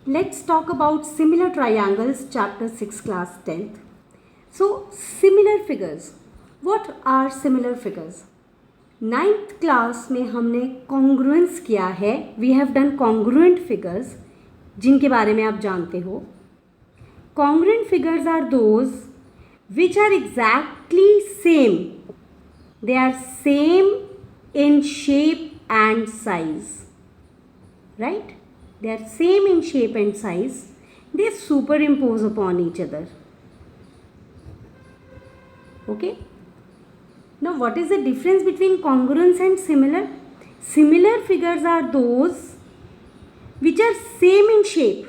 Let's talk about similar triangles, chapter 6, class 10th. So, similar figures. What are similar figures? 9th class में हमने congruence किया है. We have done congruent figures, जिनके बारे में आप जानते हो. Congruent figures are those which are exactly same. They are same in shape and size. Right? They are same in shape and size. They superimpose upon each other. Okay? Now, what is the difference between congruence and similar? Similar figures are those which are same in shape.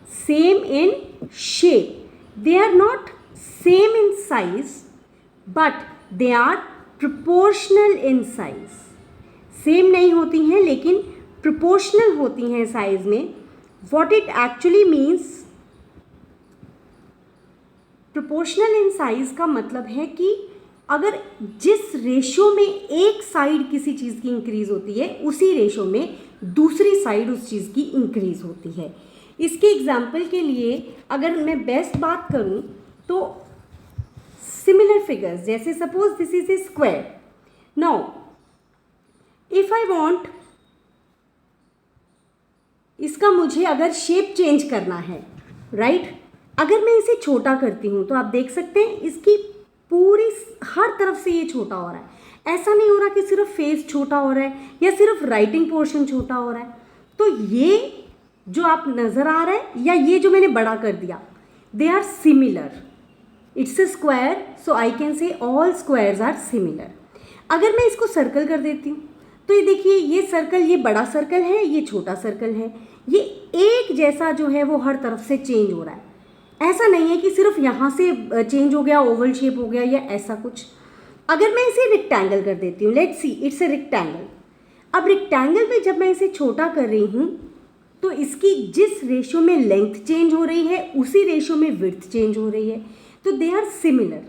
Same in shape. They are not same in size, but they are proportional in size. Same नहीं होती हैं लेकिन proportional होती हैं size में. What it actually means, proportional in size का मतलब है कि अगर जिस रेशो में एक साइड किसी चीज़ की इंक्रीज होती है, उसी रेशो में दूसरी साइड उस चीज़ की इंक्रीज होती है. इसके एग्जाम्पल के लिए अगर मैं बेस्ट बात करूं तो सिमिलर फिगर्स, जैसे suppose this is a square. Now if I want, इसका मुझे अगर शेप चेंज करना है, राइट, अगर मैं इसे छोटा करती हूँ तो आप देख सकते हैं इसकी पूरी हर तरफ से ये छोटा हो रहा है. ऐसा नहीं हो रहा कि सिर्फ फेस छोटा हो रहा है या सिर्फ राइटिंग पोर्शन छोटा हो रहा है. तो ये जो आप नज़र आ रहा है या ये जो मैंने बड़ा कर दिया, they are similar. It's a square, so I can say all squares are similar. अगर मैं इसको सर्कल कर देती हूँ तो ये देखिए, ये सर्कल, ये बड़ा सर्कल है, ये छोटा सर्कल है, ये एक जैसा जो है वो हर तरफ से चेंज हो रहा है. ऐसा नहीं है कि सिर्फ यहाँ से चेंज हो गया, ओवल शेप हो गया या ऐसा कुछ. अगर मैं इसे रेक्टेंगल कर देती हूँ, let's see, it's a rectangle. अब रेक्टेंगल में जब मैं इसे छोटा कर रही हूँ तो इसकी जिस रेशो में लेंथ चेंज हो रही है उसी रेशो में विड्थ चेंज हो रही है. तो दे आर सिमिलर.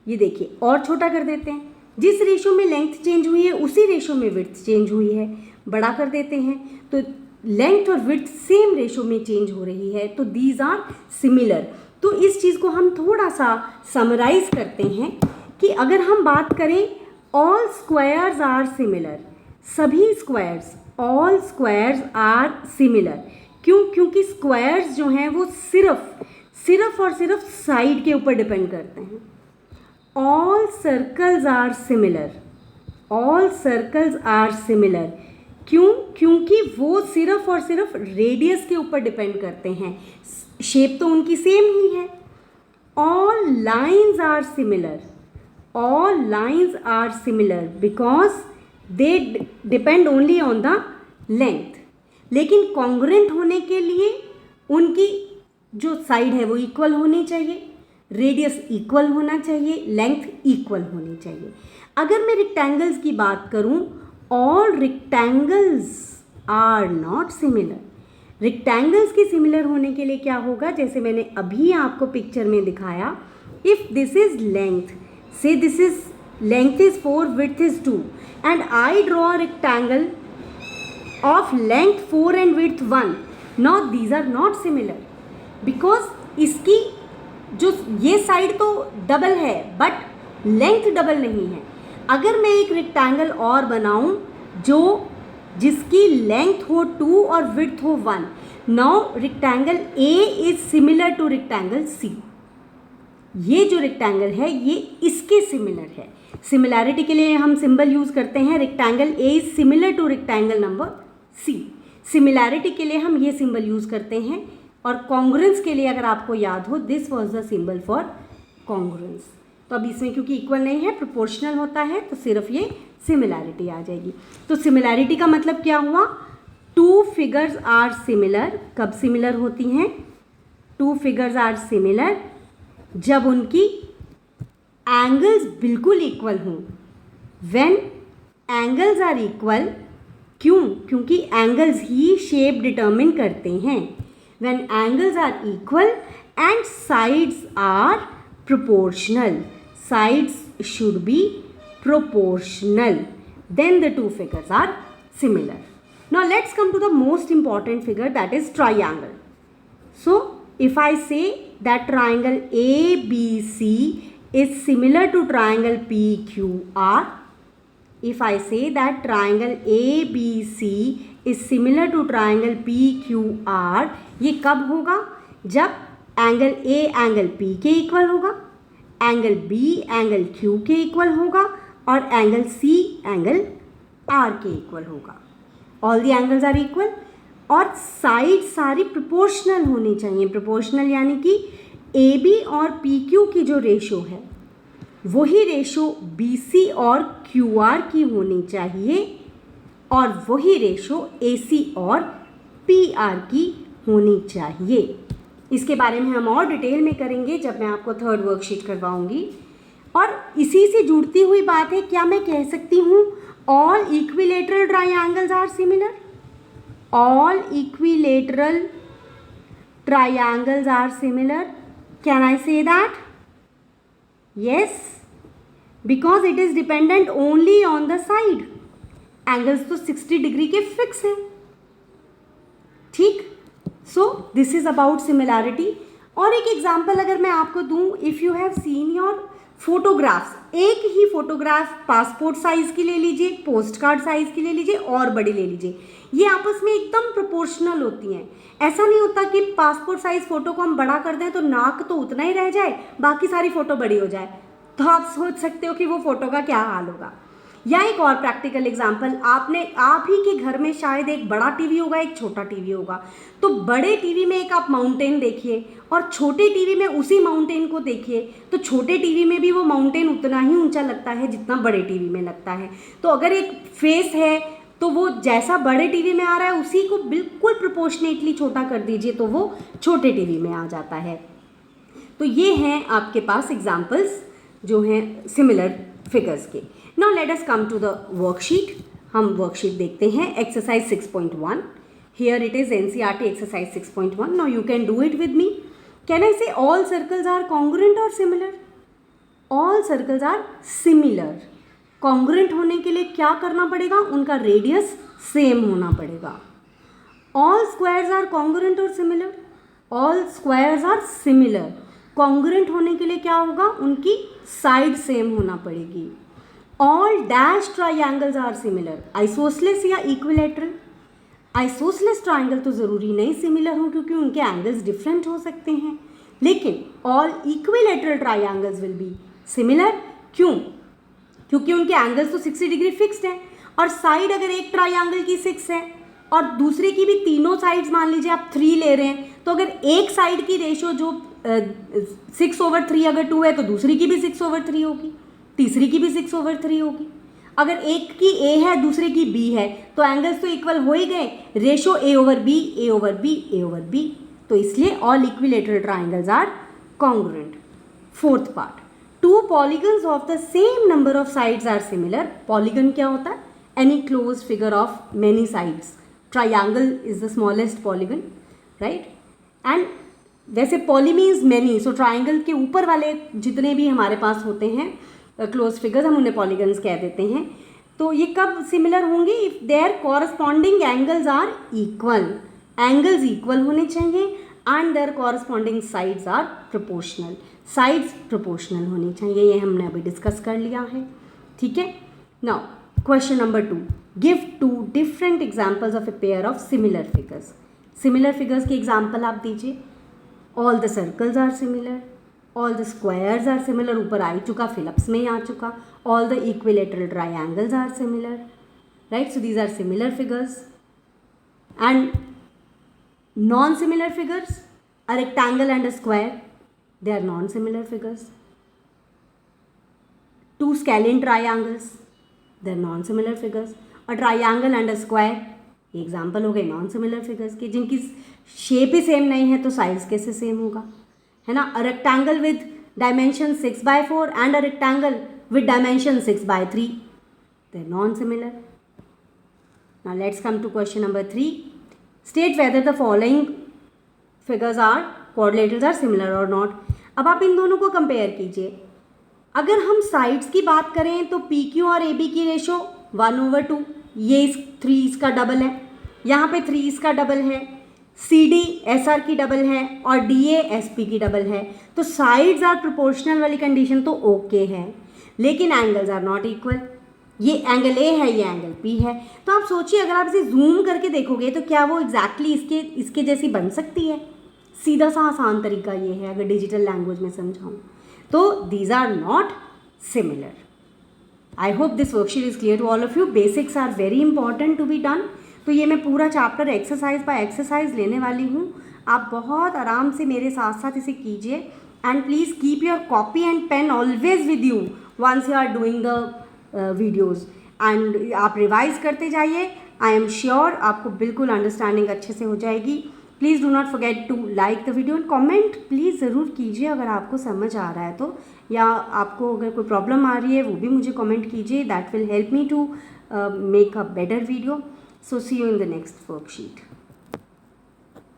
ये देखिए, और छोटा कर देते हैं, जिस रेशो में लेंथ चेंज हुई है उसी रेशो में विड्थ चेंज हुई है. बड़ा कर देते हैं तो लेंथ और विड्थ सेम रेशो में चेंज हो रही है. तो दीज आर सिमिलर. तो इस चीज़ को हम थोड़ा सा समराइज करते हैं कि अगर हम बात करें ऑल स्क्वायर्स आर सिमिलर, सभी squares, all squares are similar. क्यों? क्योंकि स्क्वायर्स जो हैं वो सिर्फ और सिर्फ साइड के ऊपर डिपेंड करते हैं. All circles are similar. All circles are similar. क्यों? क्योंकि वो सिर्फ और सिर्फ रेडियस के ऊपर डिपेंड करते हैं. शेप तो उनकी सेम ही है. All lines are similar. All lines are similar because they depend only on the length. लेकिन कॉन्ग्रुएंट होने के लिए उनकी जो साइड है वो इक्वल होनी चाहिए, रेडियस इक्वल होना चाहिए, लेंथ इक्वल होनी चाहिए. अगर मैं रेक्टेंगल्स की बात करूं, all rectangles are not similar. Rectangles के सिमिलर होने के लिए क्या होगा, जैसे मैंने अभी आपको पिक्चर में दिखाया, if this is length, say this is length is 4, width is 2, and I draw a rectangle of length 4 and width 1. Now these are not similar because इसकी जो ये साइड तो डबल है बट लेंथ डबल नहीं है. अगर मैं एक रेक्टेंगल और बनाऊं जिसकी लेंथ हो 2 और विड्थ हो 1, now rectangle A is similar to rectangle C. ये जो रेक्टेंगल है ये इसके सिमिलर है. सिमिलैरिटी के लिए हम सिंबल यूज करते हैं, rectangle A is similar to rectangle number C. Similarity के लिए हम ये सिंबल यूज करते हैं. और कॉन्ग्रुएंस के लिए अगर आपको याद हो, this was the symbol for congruence. तो अब इसमें क्योंकि इक्वल नहीं है, प्रोपोर्शनल होता है, तो सिर्फ ये सिमिलैरिटी आ जाएगी. तो सिमिलैरिटी का मतलब क्या हुआ, टू फिगर्स आर सिमिलर. कब सिमिलर होती हैं? टू फिगर्स आर सिमिलर जब उनकी एंगल्स बिल्कुल इक्वल हों. व्हेन एंगल्स आर इक्वल, क्यों? क्योंकि एंगल्स ही शेप डिटर्मिन करते हैं. When angles are equal and sides are proportional. Sides should be proportional. Then the two figures are similar. Now let's come to the most important figure, that is triangle. So if I say that triangle ABC is similar to triangle PQR, if I say that triangle ABC is similar to triangle PQR, ये कब होगा? जब angle A angle P के equal होगा, angle B angle Q के equal होगा और angle C angle R के इक्वल होगा. All the angles are equal और साइड सारी प्रोपोर्शनल होनी चाहिए. प्रोपोर्शनल यानी कि AB और PQ की जो रेशो है वही रेशो BC और QR की होनी चाहिए और वही रेशो AC और PR की होनी चाहिए. इसके बारे में हम और डिटेल में करेंगे जब मैं आपको थर्ड वर्कशीट करवाऊंगी. और इसी से जुड़ती हुई बात है, क्या मैं कह सकती हूँ all equilateral triangles are similar? All equilateral triangles are similar. Can I say that? Yes, because it is dependent only on the side. Angles तो 60 डिग्री के फिक्स हैं. ठीक. So this is about similarity. और एक example अगर मैं आपको दूं, if you have seen your photographs, एक ही फोटोग्राफ पासपोर्ट साइज की ले लीजिए, पोस्ट कार्ड साइज की ले लीजिए और बड़ी ले लीजिए, ये आपस में एकदम प्रोपोर्शनल होती हैं. ऐसा नहीं होता कि पासपोर्ट साइज फ़ोटो को हम बड़ा कर दें तो नाक तो उतना ही रह जाए, बाकी सारी फ़ोटो बड़ी हो जाए. तो आप सोच सकते हो कि वो फ़ोटो का क्या हाल होगा. या एक और प्रैक्टिकल एग्जांपल, आप ही के घर में शायद एक बड़ा टीवी होगा, एक छोटा टीवी होगा. तो बड़े टीवी में एक आप माउंटेन देखिए और छोटे टीवी में उसी माउंटेन को देखिए, तो छोटे टीवी में भी वो माउंटेन उतना ही ऊंचा लगता है जितना बड़े टीवी में लगता है. तो अगर एक फेस है तो वो जैसा बड़े टीवी में आ रहा है उसी को बिल्कुल प्रोपोर्शनेटली छोटा कर दीजिए तो वो छोटे टीवी में आ जाता है. तो ये हैं आपके पास एग्जाम्पल्स जो हैं सिमिलर फिगर्स के. Now let us come to the worksheet. हम वर्कशीट देखते हैं. Exercise 6.1. Here it is NCERT exercise 6.1. Now you can do it with me. Can I say all circles are congruent or similar? All circles are similar. Congruent होने के लिए क्या करना पड़ेगा? उनका रेडियस सेम होना पड़ेगा. All squares are congruent or similar? All squares are similar. Congruent होने के लिए क्या होगा? उनकी साइड सेम होना पड़ेगी. All dash triangles are similar. Isosceles या इक्विलेटरल? आइसोसलेस ट्राइंगल तो ज़रूरी नहीं सिमिलर हो क्योंकि उनके एंगल्स डिफरेंट हो सकते हैं, लेकिन all equilateral triangles will be similar. क्यों? क्योंकि उनके एंगल्स तो 60 डिग्री फिक्स्ड हैं और साइड अगर एक ट्राइंगल की 6 है और दूसरे की भी तीनों साइड्स मान लीजिए आप 3 ले रहे हैं, तो अगर एक साइड की रेशो जो 6/3 अगर 2 है तो दूसरी की भी 6/3 होगी, तीसरी की भी 6/3 होगी. अगर एक की A है दूसरे की B है तो एंगल्स तो इक्वल हो ही गए. Ratio A/B, A/B, A/B. तो इसलिए all equilateral triangles are congruent. Fourth part, two polygons of the same number of sides are similar. Polygon क्या होता है? Any close figure of many sides. Triangle is the smallest polygon, right. And वैसे poly means many, so triangle के ऊपर वाले जितने भी हमारे पास होते हैं क्लोज फिगर्स हम उन्हें पॉलीगन्स कह देते हैं. तो ये कब सिमिलर होंगे? If their corresponding angles are equal. Angles equal होने चाहिए and their corresponding sides are proportional. Sides proportional होनी चाहिए. ये हमने अभी डिस्कस कर लिया है. ठीक है. Now question number 2, give 2 different examples of a pair of similar figures. Similar figures के एग्जाम्पल आप दीजिए. All the circles are similar, all the squares are similar, ऊपर आ चुका, फिलिप्स में आ चुका. All the equilateral triangles are similar, right. So these are similar figures. And non similar figures, a rectangle and a square, they are non similar figures. Two scalene triangles, they are non similar figures. A triangle and a square, ये example हो गए non similar figures के, जिनकी shape ही same नहीं है तो size कैसे same होगा, है ना. A rectangle with dimension 6/4 and a rectangle with dimension 6/3, they are non similar. Now let's come to question number 3. State whether the following figures are quadrilaterals are similar और not. अब आप इन दोनों को compare कीजिए. अगर हम साइड्स की बात करें तो PQ और AB की रेशो 1/2, ये 3 इसका डबल है. यहाँ पे 3 इसका डबल है, CD SR की डबल है और DA SP की डबल है। तो साइड्स आर प्रोपोर्शनल वाली कंडीशन तो ओके है, लेकिन एंगल्स आर नॉट इक्वल। ये एंगल A है, ये एंगल P है। तो आप सोचिए अगर आप इसे जूम करके देखोगे तो क्या वो एग्जैक्टली इसके जैसी बन सकती है? सीधा सा आसान तरीका ये है अगर डिजिटल लैंग्वेज में समझाऊँ तो, these are not similar. I hope this worksheet is clear to all of you. Basics are very important to be done. तो ये मैं पूरा चैप्टर एक्सरसाइज बाय एक्सरसाइज लेने वाली हूँ। आप बहुत आराम से मेरे साथ साथ इसे कीजिए and please keep your copy and pen always with you once you are doing the videos and आप रिवाइज करते जाइए। आई एम श्योर आपको बिल्कुल अंडरस्टैंडिंग अच्छे से हो जाएगी। Please do not forget to like the video and comment please ज़रूर कीजिए अगर आपको समझ आ रहा है तो, या आपको अगर कोई प्रॉब्लम आ रही है वो भी मुझे कमेंट कीजिए। That will help me to make a better video. So see you in the next worksheet.